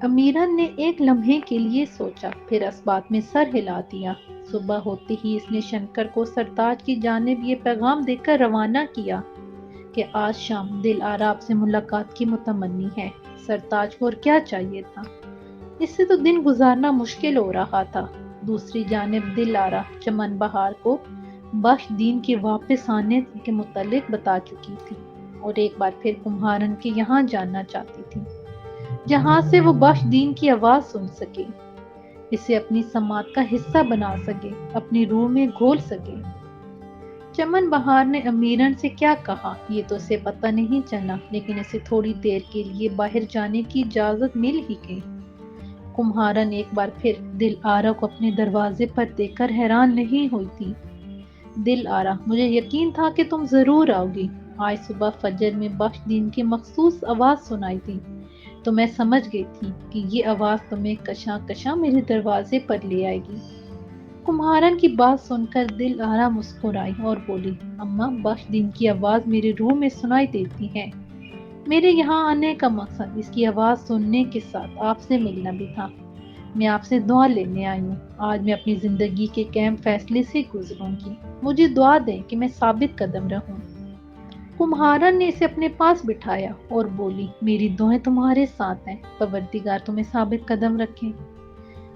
امیرن نے ایک لمحے کے لیے سوچا، پھر اسبات میں سر ہلا دیا۔ صبح ہوتے ہی اس نے شنکر کو سرتاج کی جانب یہ پیغام دے کر روانہ کیا کہ آج شام دل آرا آپ سے ملاقات کی متمنی ہے۔ سرتاج کو اور کیا چاہیے تھا؟ اس سے تو دن گزارنا مشکل ہو رہا تھا۔ دوسری جانب دل آرا چمن بہار کو بخش دین کے واپس آنے کے متعلق بتا چکی تھی اور ایک بار پھر کمہارن کے یہاں جاننا چاہتی تھی، جہاں سے وہ بخش دین کی آواز سن سکے، اسے اپنی سماعت کا حصہ بنا سکے، اپنی روح میں گھول سکے۔ چمن بہار نے امیرن سے کیا کہا یہ تو اسے پتہ نہیں چلا، لیکن اسے تھوڑی دیر کے لیے باہر جانے کی اجازت مل ہی گئی۔ کمہارن ایک بار پھر دل آرا کو اپنے دروازے پر دیکھ کر حیران نہیں ہوئی تھی۔ دل آرا، مجھے یقین تھا کہ تم ضرور آؤ گی۔ آج صبح فجر میں بخش دین کی مخصوص آواز سنائی تھی تو میں سمجھ گئی تھی کہ یہ آواز تمہیں کشاں کشاں میرے دروازے پر لے آئے گی۔ کمہارن کی بات سن کر دل آرا مسکرائی اور بولی، اماں، بخش دین کی آواز میری روح میں سنائی دیتی ہے۔ میرے یہاں آنے کا مقصد اس کی آواز سننے کے ساتھ آپ سے ملنا بھی تھا۔ میں آپ سے دعا لینے آئی ہوں۔ آج میں اپنی زندگی کے اہم فیصلے سے گزروں گی۔ مجھے دعا دیں کہ میں ثابت قدم رہوں۔ کمہارن نے اسے اپنے پاس بٹھایا اور بولی، میری دعائیں تمہارے ساتھ ہیں، پروردگار تمہیں ثابت قدم رکھے۔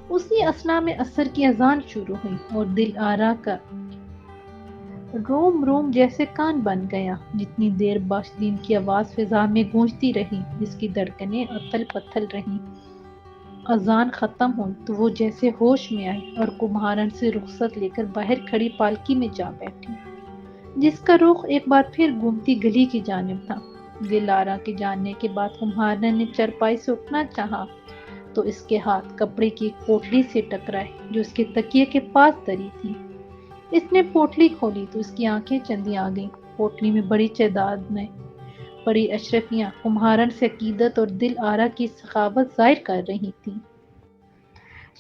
اسی اثنا میں عصر کی اذان شروع ہوئی اور دل آرا کا روم روم جیسے کان بن گیا۔ جتنی دیر بخش دین کی آواز فضا میں گونجتی رہی، جس کی دھڑکنیں اتھل پتھل رہیں، اذان ختم ہوئی تو وہ جیسے ہوش میں آئی اور کمہارن سے رخصت لے کر باہر کھڑی پالکی میں جا بیٹھی، جس کا رخ ایک بار پھر گھومتی گلی کی جانب تھا۔ دل آرا کے جانے کے بعد کمہارن نے چرپائی سے اٹھنا چاہا تو اس کے ہاتھ کپڑے کی ایک پوٹلی سے ٹکرائے جو اس کے تکیے کے پاس دری تھی۔ اس نے پوٹلی کھولی تو اس کی آنکھیں چندی آ گئیں۔ پوٹلی میں بڑی تعداد میں پڑی اشرفیاں کمہارن سے عقیدت اور دل آرا کی سخاوت ظاہر کر رہی تھیں۔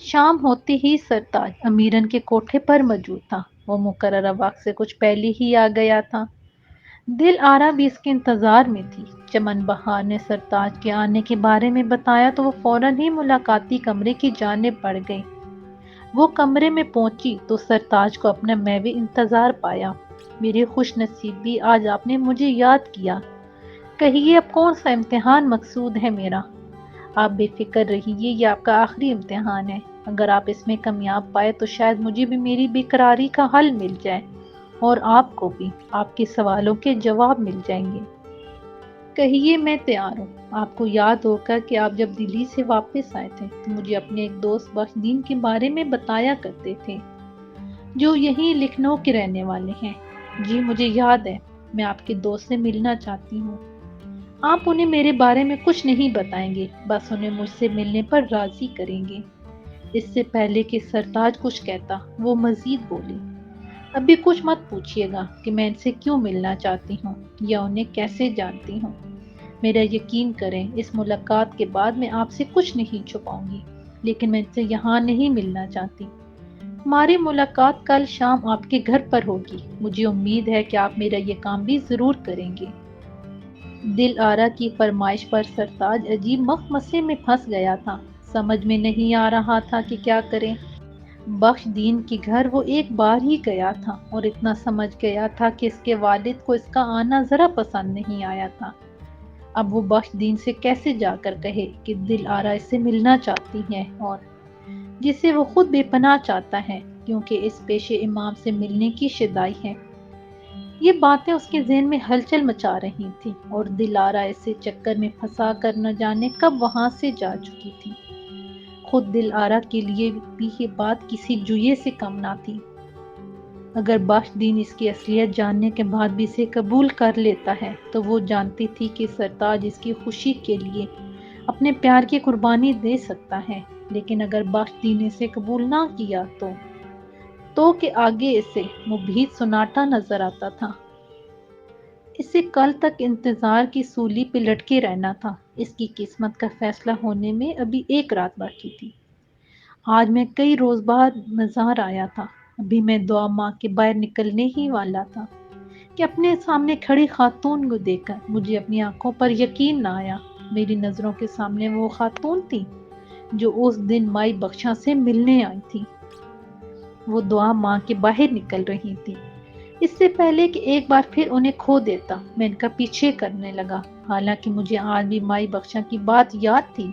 شام ہوتے ہی سرتاج امیرن کے کوٹھے پر موجود تھا۔ وہ مقررہ وقت سے کچھ پہلے ہی آ گیا تھا۔ دل آرا بھی اس کے انتظار میں تھی۔ چمن بہار نے سرتاج کے آنے کے بارے میں بتایا تو وہ فوراً ہی ملاقاتی کمرے کی جانب بڑھ گئی۔ وہ کمرے میں پہنچی تو سرتاج کو اپنا محوِ انتظار پایا۔ میری خوش نصیبی، آج آپ نے مجھے یاد کیا۔ کہیے اب کون سا امتحان مقصود ہے میرا؟ آپ بے فکر رہیے، یہ آپ کا آخری امتحان ہے۔ اگر آپ اس میں کامیاب پائے تو شاید مجھے بھی میری بے قراری کا حل مل جائے اور آپ کو بھی آپ کے سوالوں کے جواب مل جائیں گے۔ کہیے، میں تیار ہوں۔ آپ کو یاد ہوگا کہ آپ جب دلی سے واپس آئے تھے تو مجھے اپنے ایک دوست بخش دین کے بارے میں بتایا کرتے تھے، جو یہیں لکھنؤ کے رہنے والے ہیں۔ جی مجھے یاد ہے، میں آپ کے دوست سے ملنا چاہتی ہوں۔ آپ انہیں میرے بارے میں کچھ نہیں بتائیں گے، بس انہیں مجھ سے ملنے پر راضی کریں گے۔ اس سے پہلے کہ سرتاج کچھ کہتا، وہ مزید بولی، ابھی کچھ مت پوچھیے گا کہ میں ان سے کیوں ملنا چاہتی ہوں یا انہیں کیسے جانتی ہوں۔ میرا یقین کریں، اس ملاقات کے بعد میں آپ سے کچھ نہیں چھپاؤں گی، لیکن میں ان سے یہاں نہیں ملنا چاہتی۔ ہماری ملاقات کل شام آپ کے گھر پر ہوگی۔ مجھے امید ہے کہ آپ میرا یہ کام بھی ضرور کریں گے۔ دل آرا کی فرمائش پر سرتاج عجیب مخمصے میں پھنس گیا تھا۔ سمجھ میں نہیں آ رہا تھا کہ کیا کرے۔ بخش دین کے گھر وہ ایک بار ہی گیا تھا اور اتنا سمجھ گیا تھا کہ اس کے والد کو اس کا آنا ذرا پسند نہیں آیا تھا۔ اب وہ بخش دین سے کیسے جا کر کہے کہ دل آرا اس سے ملنا چاہتی ہے، اور جسے وہ خود بے پناہ چاہتا ہے کیونکہ اس پیش امام سے ملنے کی شدائی ہے۔ یہ باتیں اس کے ذہن میں ہلچل مچا رہی تھیں اور دل آرا اسے چکر میں پھنسا کر نہ جانے کب وہاں سے جا چکی تھی۔ خود دل آرا کے لیے بھی یہ بات کسی جوئے سے کم نہ تھی۔ اگر بخش دین اس کی اصلیت جاننے کے بعد بھی اسے قبول کر لیتا ہے تو وہ جانتی تھی کہ سرتاج اس کی خوشی کے لیے اپنے پیار کی قربانی دے سکتا ہے، لیکن اگر بخش دین نے اسے قبول نہ کیا تو کہ آگے اسے مبہت سناٹا نظر آتا تھا۔ اسے کل تک انتظار کی سولی پہ لٹکے رہنا تھا۔ اس کی قسمت کا فیصلہ ہونے میں ابھی ایک رات باقی تھی۔ آج میں کئی روز بعد مزار آیا تھا۔ ابھی میں دعا ماں کے باہر نکلنے ہی والا تھا کہ اپنے سامنے کھڑی خاتون کو دیکھ کر مجھے اپنی آنکھوں پر یقین نہ آیا۔ میری نظروں کے سامنے وہ خاتون تھی جو اس دن مائی بخشا سے ملنے آئی تھی۔ وہ دعا ماں کے باہر نکل رہی تھی، اس سے پہلے کہ ایک بار پھر انہیں کھو دیتا۔ میں ان کا پیچھے کرنے لگا، حالانکہ مجھے آج بھی مائی بخشا کی بات یاد تھی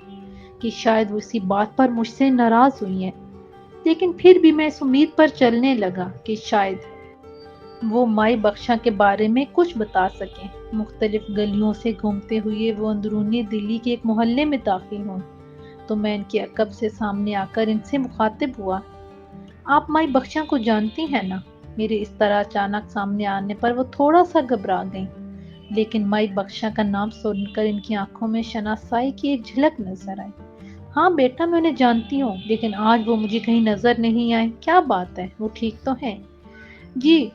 کہ شاید وہ اسی بات پر مجھ سے ناراض ہوئی ہیں، لیکن پھر بھی میں اس امید پر چلنے لگا کہ شاید وہ مائی بخشا کے بارے میں کچھ بتا سکیں۔ مختلف گلیوں سے گھومتے ہوئے وہ اندرونی دلی کے ایک محلے میں داخل ہوں تو میں ان کے عقب سے سامنے آ کر ان سے مخاطب ہوا۔ آپ مائی بخشا کو جانتی ہیں نا؟ میرے اس طرح اچانک سامنے آنے پر وہ تھوڑا سا گھبرا گئیں، لیکن مائی بخشا کا نام سن کر ان کی آنکھوں میں شناسائی کی ایک جھلک نظر آئی۔ ہاں بیٹا، میں انہیں جانتی ہوں، لیکن آج وہ مجھے کہیں نظر نہیں آئے۔ کیا بات ہے، وہ ٹھیک تو ہیں؟ جی،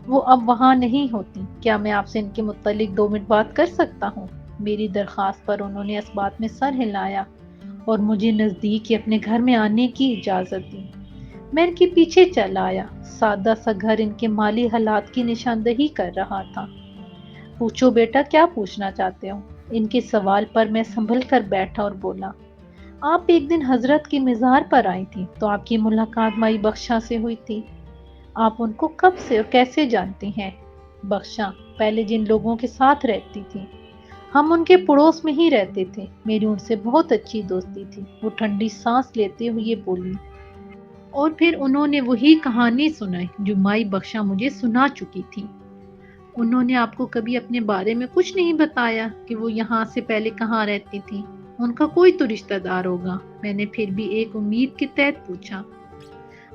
وہ اب وہاں نہیں ہوتی۔ کیا میں آپ سے ان کے متعلق 2 منٹ بات کر سکتا ہوں؟ میری درخواست پر انہوں نے اس بات میں سر ہلایا اور مجھے نزدیک ہی اپنے گھر میں آنے کی اجازت دی۔ میں ان کے پیچھے چل آیا۔ سادہ سا گھر ان کے مالی حالات کی نشاندہی کر رہا تھا۔ پوچھو بیٹا، کیا پوچھنا چاہتے ہو؟ ان کے سوال پر میں سنبھل کر بیٹھا اور بولا، آپ ایک دن حضرت کی مزار پر آئی تھی تو آپ کی ملاقات مائی بخشا سے ہوئی تھی۔ آپ ان کو کب سے اور کیسے جانتی ہیں؟ بخشا پہلے جن لوگوں کے ساتھ رہتی تھی، ہم ان کے پڑوس میں ہی رہتے تھے۔ میری ان سے بہت اچھی دوستی تھی، وہ ٹھنڈی سانس لیتے ہوئے بولی۔ اور پھر انہوں نے وہی کہانی سنائی جو مائی بخشا مجھے سنا چکی تھی۔ انہوں نے آپ کو کبھی اپنے بارے میں کچھ نہیں بتایا کہ وہ یہاں سے پہلے کہاں رہتی تھی؟ ان کا کوئی تو رشتہ دار ہوگا، میں نے پھر بھی ایک امید کے تحت پوچھا۔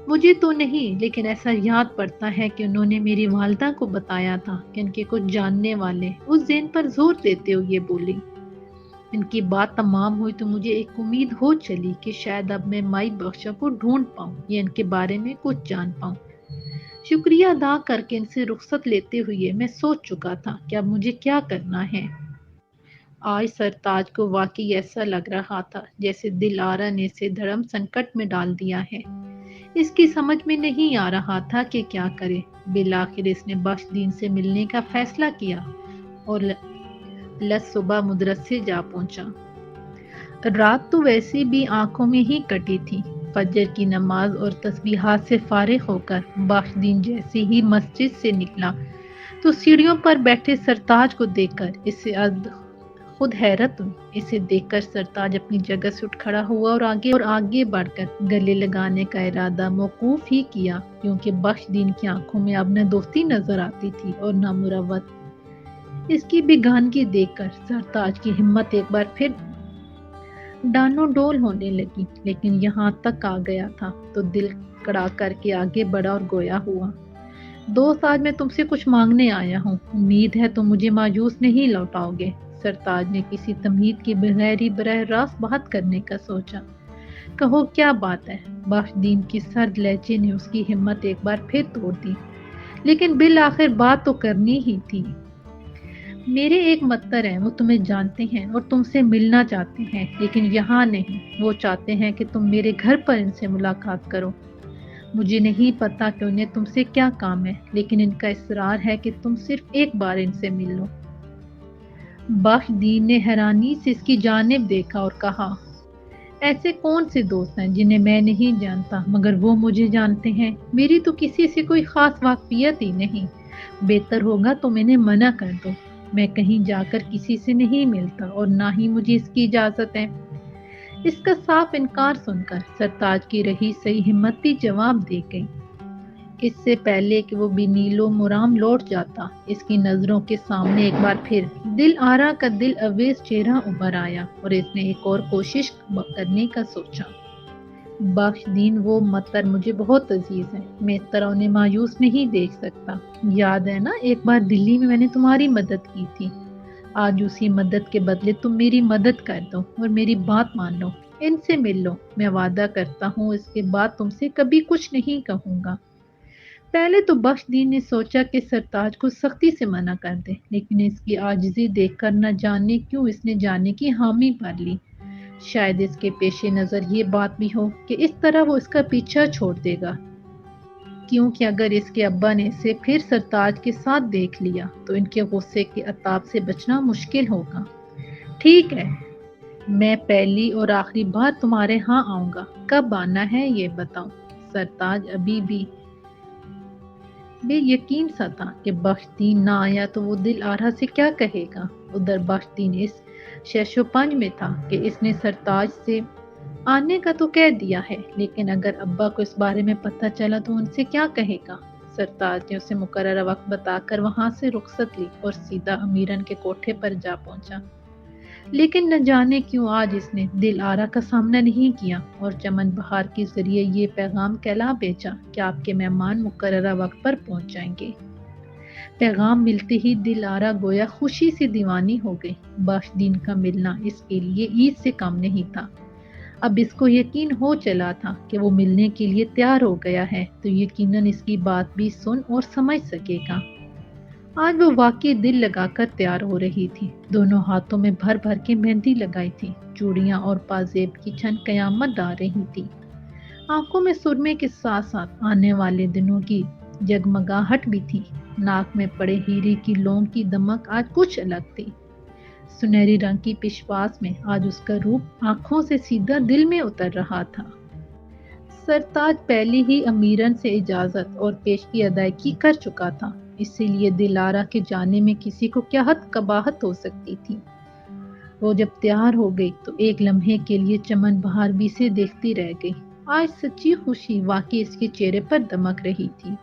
مجھے تو نہیں، لیکن ایسا یاد پڑتا ہے کہ انہوں نے میری والدہ کو بتایا تھا کہ ان کے کچھ جاننے والے اس ذہن پر زور دیتے ہوئے بولی۔ ان کی بات تمام ہوئی تو مجھے ایک امید ہو چلی کہ شاید اب میں مائی بخشا کو ڈھونڈ پاؤں یا ان کے بارے میں کچھ جان پاؤں۔ شکریہ ادا کر کے ان سے رخصت لیتے ہوئے میں سوچ چکا تھا کہ اب مجھے کیا کرنا ہے۔ آج سرتاج کو واقعی ایسا لگ رہا تھا جیسے دل آرا نے اسے دھڑم سنکٹ میں ڈال دیا ہے۔ اس کی سمجھ میں نہیں آ رہا تھا کہ کیا کرے۔ بالآخر اس نے بخش دین سے ملنے کا فیصلہ کیا اور صبح مدرسے جا پہنچا۔ رات تو ویسے بھی آنکھوں میں ہی کٹی تھی۔ فجر کی نماز اور تسبیحات سے فارغ ہو کر بخش دین جیسے ہی مسجد سے نکلا تو سیڑھیوں پر بیٹھے سرتاج کو دیکھ کر اسے خود حیرت ہوئی۔ اسے دیکھ کر سرتاج اپنی جگہ سے اٹھ کھڑا ہوا اور آگے بڑھ کر گلے لگانے کا ارادہ موقوف ہی کیا، کیونکہ بخش دین کی آنکھوں میں اب نہ دوستی نظر آتی تھی اور نہ مروت۔ اس کی بیگانگی دیکھ کر سرتاج کی ہمت ایک بار پھر ڈانو ڈول ہونے لگی، لیکن یہاں تک آ گیا تھا تو دل کڑا کر کے آگے بڑھا اور گویا ہوا۔ دوست، آج میں تم سے کچھ مانگنے آیا ہوں، امید ہے تم مجھے مایوس نہیں لوٹاؤ گے۔ سرتاج نے کسی تمہید کے بغیر ہی براہ راست بات کرنے کا سوچا۔ کہو کیا بات ہے؟ بخش دین کی سرد لہجے نے اس کی ہمت ایک بار پھر توڑ دی، لیکن بالآخر بات تو کرنی ہی تھی۔ میرے ایک متر ہیں، وہ تمہیں جانتے ہیں اور تم سے ملنا چاہتے ہیں، لیکن یہاں نہیں۔ وہ چاہتے ہیں کہ تم میرے گھر پر ان سے ملاقات کرو۔ مجھے نہیں پتا کہ انہیں تم سے کیا کام ہے، لیکن ان کا اصرار ہے کہ تم صرف ایک بار ان سے مل لو۔ بخش دین نے حیرانی سے اس کی جانب دیکھا اور کہا، ایسے کون سے دوست ہیں جنہیں میں نہیں جانتا مگر وہ مجھے جانتے ہیں؟ میری تو کسی سے کوئی خاص واقفیت ہی نہیں۔ بہتر ہوگا تم انہیں منع کر دو۔ میں کہیں جا کر کسی سے نہیں ملتا اور نہ ہی مجھے اس کی اجازت ہے۔ اس کا صاف انکار سن کر سرتاج کی رہی صحیح ہمت بھی جواب دے گئی۔ اس سے پہلے کہ وہ بنیلو مرام لوٹ جاتا، اس کی نظروں کے سامنے ایک بار پھر دل آرا کا دل اویز چہرہ ابھر آیا اور اس نے ایک اور کوشش کرنے کا سوچا۔ بخش دین، وہ متر مجھے بہت عزیز ہیں، میں اس طرح انہیں مایوس نہیں دیکھ سکتا۔ یاد ہے نا ایک بار دلی میں نے تمہاری مدد کی تھی؟ آج اسی مدد کے بدلے تم میری مدد کر دو اور میری بات مان لو، ان سے مل لو۔ میں وعدہ کرتا ہوں اس کے بعد تم سے کبھی کچھ نہیں کہوں گا۔ پہلے تو بخش دین نے سوچا کہ سرتاج کو سختی سے منع کر دے، لیکن اس کی عاجزی دیکھ کر نہ جانے کیوں اس نے جانے کی حامی بھر لی۔ شاید اس کے پیش نظر یہ بات بھی ہو کہ اس طرح وہ اس کا پیچھا چھوڑ دے گا، کیونکہ اگر اس کے ابا نے اسے پھر سرتاج کے ساتھ دیکھ لیا تو ان کے غصے کے عتاب سے بچنا مشکل ہوگا۔ ٹھیک ہے، میں پہلی اور آخری بار تمہارے ہاں آؤں گا، کب آنا ہے یہ بتاؤ۔ سرتاج ابھی بھی بے یقین سا تھا کہ بخشدین نہ آیا تو وہ دل آرا سے کیا کہے گا۔ ادھر بخشدین اس شش و پنج میں تھا کہ اس نے سرتاج سے آنے کا تو کہہ دیا ہے، لیکن اگر ابا کو اس بارے میں پتہ چلا تو ان سے کیا کہے گا۔ سرتاج نے اسے مقررہ وقت بتا کر وہاں سے رخصت لی اور سیدھا امیرن کے کوٹھے پر جا پہنچا۔ لیکن نہ جانے کیوں آج اس نے دل آرا کا سامنا نہیں کیا اور چمن بہار کے ذریعے یہ پیغام کہلا بھیجا کہ آپ کے مہمان مقررہ وقت پر پہنچ جائیں گے۔ پیغام ملتے ہی دل آرا گویا خوشی سے دیوانی ہو گئی۔ بخشدین کا ملنا اس کے لیے عید سے کم نہیں تھا۔ اب اس کو یقین ہو چلا تھا کہ وہ ملنے کے لیے تیار ہو گیا ہے تو یقیناً اس کی بات بھی سن اور سمجھ سکے گا۔ آج وہ واقعی دل لگا کر تیار ہو رہی تھی۔ دونوں ہاتھوں میں بھر بھر کے مہندی لگائی تھی، چوڑیاں اور پازیب کی چھن قیامت ڈال رہی تھی۔ آنکھوں میں سرمے کے ساتھ ساتھ آنے والے دنوں کی جگمگاہٹ بھی تھی۔ ناک میں پڑے ہیرے کی لونگ کی دمک آج کچھ الگ تھی۔ سنہری رنگ کی پشواس میں آج اس کا روپ آنکھوں سے سیدھا دل میں اتر رہا تھا۔ سرتاج پہلے ہی امیرن سے اجازت اور پیش کی ادائیگی کر چکا تھا، اسی لیے دل آرا کے جانے میں کسی کو کیا حد قباحت ہو سکتی تھی۔ وہ جب تیار ہو گئی تو ایک لمحے کے لیے چمن بہار بھی سے دیکھتی رہ گئی۔ آج سچی خوشی واقعی اس کے چہرے پر دمک رہی تھی۔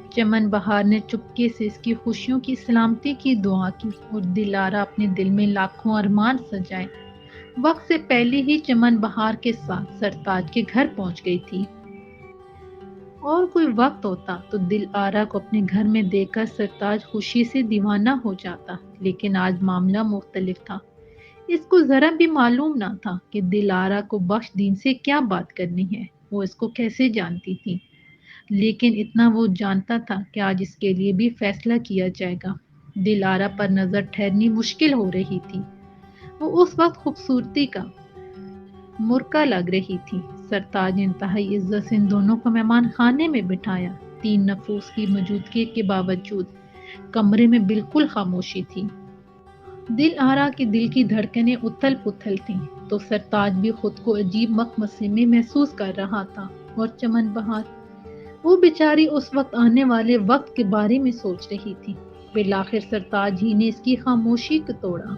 چمن بہار نے چپکے سے اس کی خوشیوں کی سلامتی کی دعا کی اور دل آرا اپنے دل میں لاکھوں ارمان سجائے وقت سے پہلے ہی چمن بہار کے ساتھ سرتاج کے گھر پہنچ گئی تھی۔ اور کوئی وقت ہوتا تو دل آرا کو اپنے گھر میں دیکھ کر سرتاج خوشی سے دیوانہ ہو جاتا، لیکن آج معاملہ مختلف تھا۔ اس کو ذرا بھی معلوم نہ تھا کہ دل آرا کو بخشدین سے کیا بات کرنی ہے، وہ اس کو کیسے جانتی تھی، لیکن اتنا وہ جانتا تھا کہ آج اس کے لیے بھی فیصلہ کیا جائے گا۔ دل آرا پر نظر ٹھہرنی مشکل ہو رہی تھی۔ وہ اس وقت خوبصورتی کا مرکا لگ رہی تھی۔ سرتاج نے انتہائی عزت سے ان دونوں کو مہمان خانے میں بٹھایا۔ 3 نفوس کی موجودگی کے باوجود کمرے میں بالکل خاموشی تھی۔ دل آرا کے دل کی دھڑکنیں اتھل پتھل تھیں تو سرتاج بھی خود کو عجیب مخمصے میں محسوس کر رہا تھا۔ اور چمن بہار، وہ بیچاری اس وقت آنے والے وقت کے بارے میں سوچ رہی تھی۔ بالآخر سرتاج ہی نے اس کی خاموشی کو توڑا۔